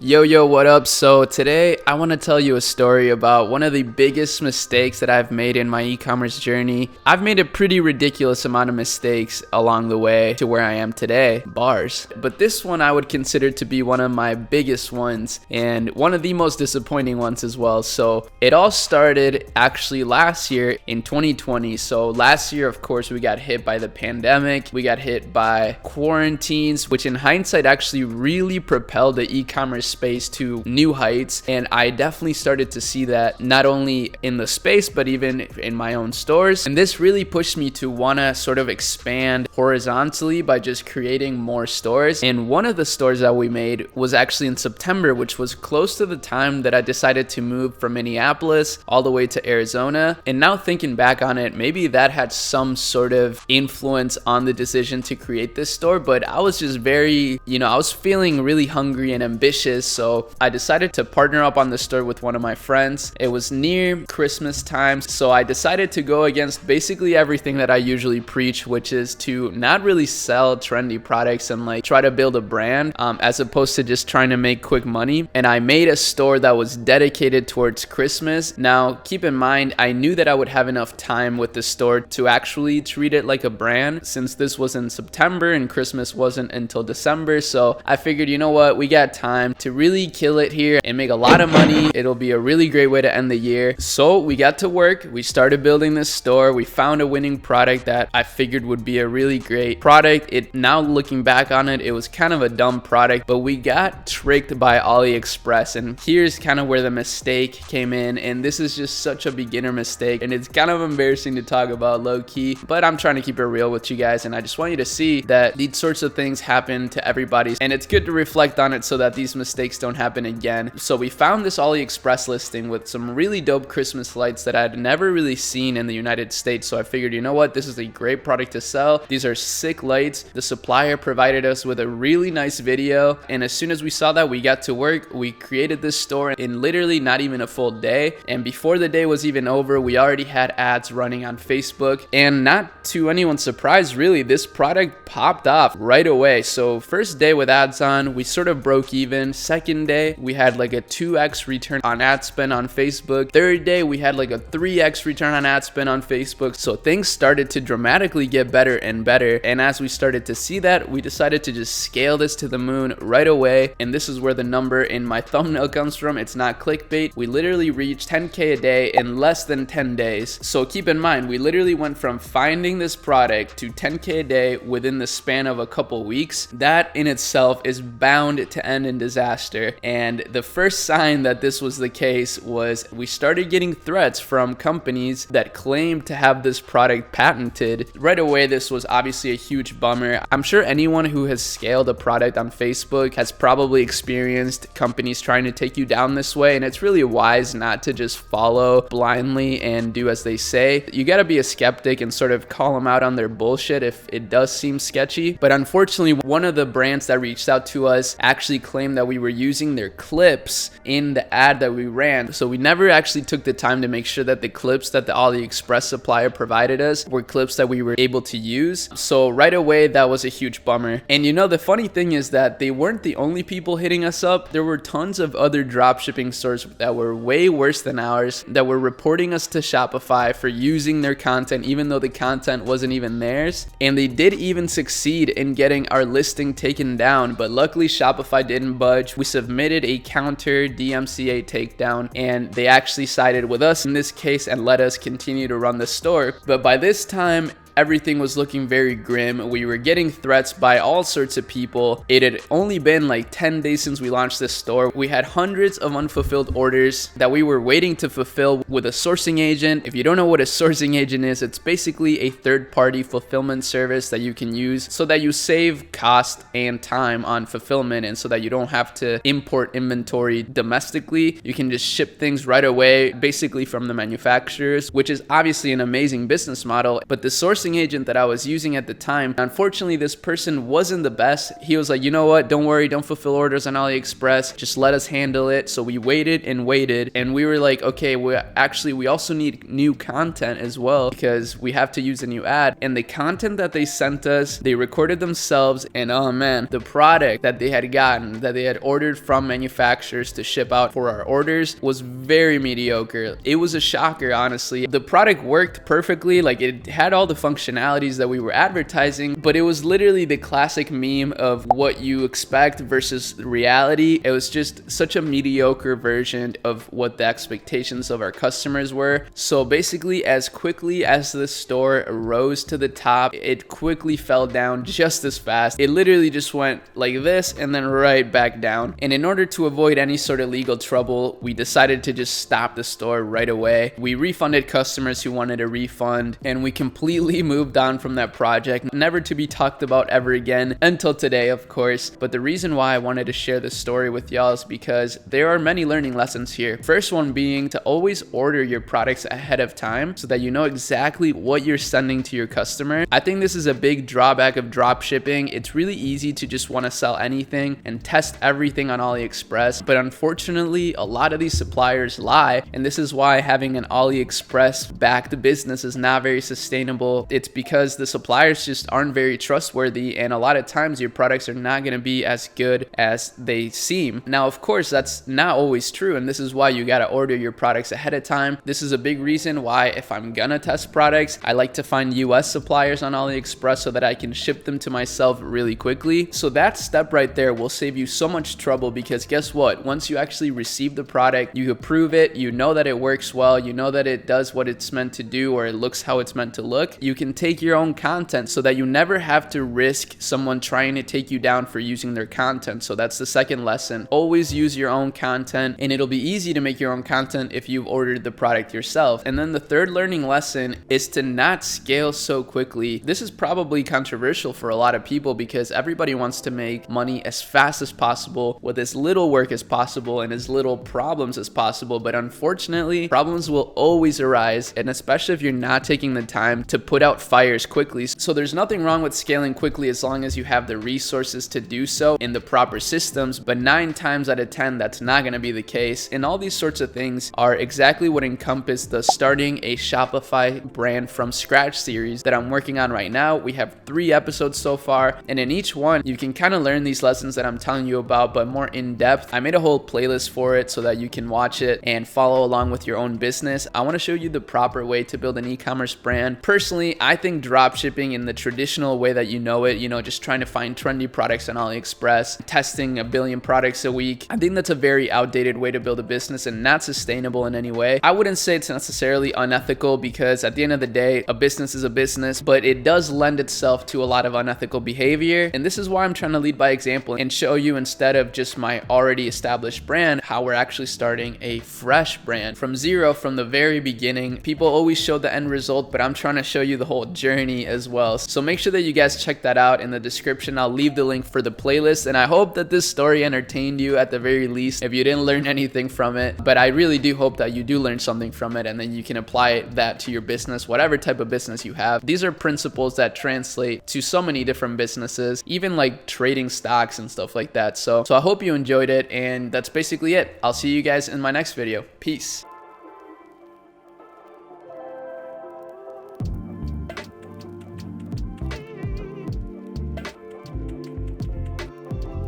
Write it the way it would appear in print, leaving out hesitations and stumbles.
Yo, what up? So today I want to tell you a story about one of the biggest mistakes that I've made in my e-commerce journey. I've made a pretty ridiculous amount of mistakes along the way to where I am today, bars. But this one I would consider to be one of my biggest ones and one of the most disappointing ones as well. So it all started actually last year in 2020. So last year, of course, we got hit by the pandemic. We got hit by quarantines, which in hindsight actually really propelled the e-commerce space to new heights. And I definitely started to see that not only in the space but even in my own stores, and this really pushed me to want to sort of expand horizontally by just creating more stores. And one of the stores that we made was actually in September, which was close to the time that I decided to move from Minneapolis all the way to Arizona. And now thinking back on it, maybe that had some sort of influence on the decision to create this store, but I was just very, I was feeling really hungry and ambitious. So I decided to partner up on the store with one of my friends. It was near Christmas time, so I decided to go against basically everything that I usually preach, which is to not really sell trendy products and like try to build a brand as opposed to just trying to make quick money. And I made a store that was dedicated towards Christmas. Now keep in mind, I knew that I would have enough time with the store to actually treat it like a brand, since this was in September and Christmas wasn't until December. So I figured, you know what, we got time to really kill it here and make a lot of money. It'll be a really great way to end the year. So we got to work. We started building this store. We found a winning product that I figured would be a really great product. Now looking back on it, it was kind of a dumb product, but we got tricked by AliExpress. And here's kind of where the mistake came in. And this is just such a beginner mistake, and it's kind of embarrassing to talk about low key, but I'm trying to keep it real with you guys. And I just want you to see that these sorts of things happen to everybody, and it's good to reflect on it so that these mistakes don't happen again. So we found this AliExpress listing with some really dope Christmas lights that I'd never really seen in the United States. So I figured, you know what, this is a great product to sell. These are sick lights. The supplier provided us with a really nice video, and as soon as we saw that, we got to work. We created this store in literally not even a full day, and before the day was even over, we already had ads running on Facebook. And not to anyone's surprise, really, this product popped off right away. So first day with ads on, we sort of broke even. Second day, we had like a 2x return on ad spend on Facebook. Third day, we had like a 3x return on ad spend on Facebook. So things started to dramatically get better and better. And as we started to see that, we decided to just scale this to the moon right away. And this is where the number in my thumbnail comes from. It's not clickbait. We literally reached 10K a day in less than 10 days. So keep in mind, we literally went from finding this product to 10K a day within the span of a couple weeks. That in itself is bound to end in disaster. And the first sign that this was the case was we started getting threats from companies that claimed to have this product patented. Right away, this was obviously a huge bummer. I'm sure anyone who has scaled a product on Facebook has probably experienced companies trying to take you down this way, and it's really wise not to just follow blindly and do as they say. You got to be a skeptic and sort of call them out on their bullshit if it does seem sketchy. But unfortunately, one of the brands that reached out to us actually claimed that we were using their clips in the ad that we ran. So we never actually took the time to make sure that the clips that the AliExpress supplier provided us were clips that we were able to use. So right away, that was a huge bummer. And the funny thing is that they weren't the only people hitting us up. There were tons of other dropshipping stores that were way worse than ours that were reporting us to Shopify for using their content, even though the content wasn't even theirs. And they did even succeed in getting our listing taken down, but luckily Shopify didn't budge. We submitted a counter DMCA takedown, and they actually sided with us in this case and let us continue to run the store. But by this time, everything was looking very grim. We were getting threats by all sorts of people. It had only been like 10 days since we launched this store. We had hundreds of unfulfilled orders that we were waiting to fulfill with a sourcing agent. If you don't know what a sourcing agent is, it's basically a third-party fulfillment service that you can use so that you save cost and time on fulfillment, and so that you don't have to import inventory domestically. You can just ship things right away, basically from the manufacturers, which is obviously an amazing business model. But the sourcing sourcing agent that I was using at the time, unfortunately, this person wasn't the best. He was like, you know what, don't worry, don't fulfill orders on AliExpress, just let us handle it. So we waited and waited, and we were like, okay, we also need new content as well, because we have to use a new ad. And the content that they sent us, they recorded themselves, and oh man, the product that they had gotten, that they had ordered from manufacturers to ship out for our orders, was very mediocre. It was a shocker, honestly. The product worked perfectly, like it had all the functionalities that we were advertising, but it was literally the classic meme of what you expect versus reality. It was just such a mediocre version of what the expectations of our customers were. So basically, as quickly as the store rose to the top, it quickly fell down just as fast. It literally just went like this and then right back down. And in order to avoid any sort of legal trouble, we decided to just stop the store right away. We refunded customers who wanted a refund, and we completely moved on from that project, never to be talked about ever again until today, of course. But the reason why I wanted to share this story with y'all is because there are many learning lessons here. First one being to always order your products ahead of time so that you know exactly what you're sending to your customer. I think this is a big drawback of drop shipping. It's really easy to just want to sell anything and test everything on AliExpress, but unfortunately, a lot of these suppliers lie, and this is why having an AliExpress backed business is not very sustainable. It's because the suppliers just aren't very trustworthy, and a lot of times your products are not going to be as good as they seem. Now, of course, that's not always true, and this is why you got to order your products ahead of time. This is a big reason why, if I'm gonna test products, I like to find US suppliers on AliExpress so that I can ship them to myself really quickly. So that step right there will save you so much trouble, because guess what? Once you actually receive the product, you approve it, you know that it works well, you know that it does what it's meant to do, or it looks how it's meant to look, you can take your own content so that you never have to risk someone trying to take you down for using their content. So that's the second lesson. Always use your own content, and it'll be easy to make your own content if you've ordered the product yourself. And then the third learning lesson is to not scale so quickly. This is probably controversial for a lot of people because everybody wants to make money as fast as possible with as little work as possible and as little problems as possible. But unfortunately, problems will always arise, and especially if you're not taking the time to put out fires quickly. So there's nothing wrong with scaling quickly as long as you have the resources to do so in the proper systems, but 9 times out of 10, that's not going to be the case. And all these sorts of things are exactly what encompass the starting a Shopify brand from scratch series that I'm working on right now. We have 3 episodes so far, and in each one, you can kind of learn these lessons that I'm telling you about, but more in depth. I made a whole playlist for it so that you can watch it and follow along with your own business. I want to show you the proper way to build an e-commerce brand. Personally, I think drop shipping in the traditional way that you know it, just trying to find trendy products on AliExpress, testing a billion products a week, I think that's a very outdated way to build a business and not sustainable in any way. I wouldn't say it's necessarily unethical, because at the end of the day, a business is a business, but it does lend itself to a lot of unethical behavior. And this is why I'm trying to lead by example and show you, instead of just my already established brand, how we're actually starting a fresh brand from zero, from the very beginning. People always show the end result, but I'm trying to show you the whole journey as well. So make sure that you guys check that out in the description. I'll leave the link for the playlist, and I hope that this story entertained you at the very least, if you didn't learn anything from it. But I really do hope that you do learn something from it, and then you can apply that to your business, whatever type of business you have. These are principles that translate to so many different businesses, even like trading stocks and stuff like that. So I hope you enjoyed it, and that's basically it. I'll see you guys in my next video. Peace.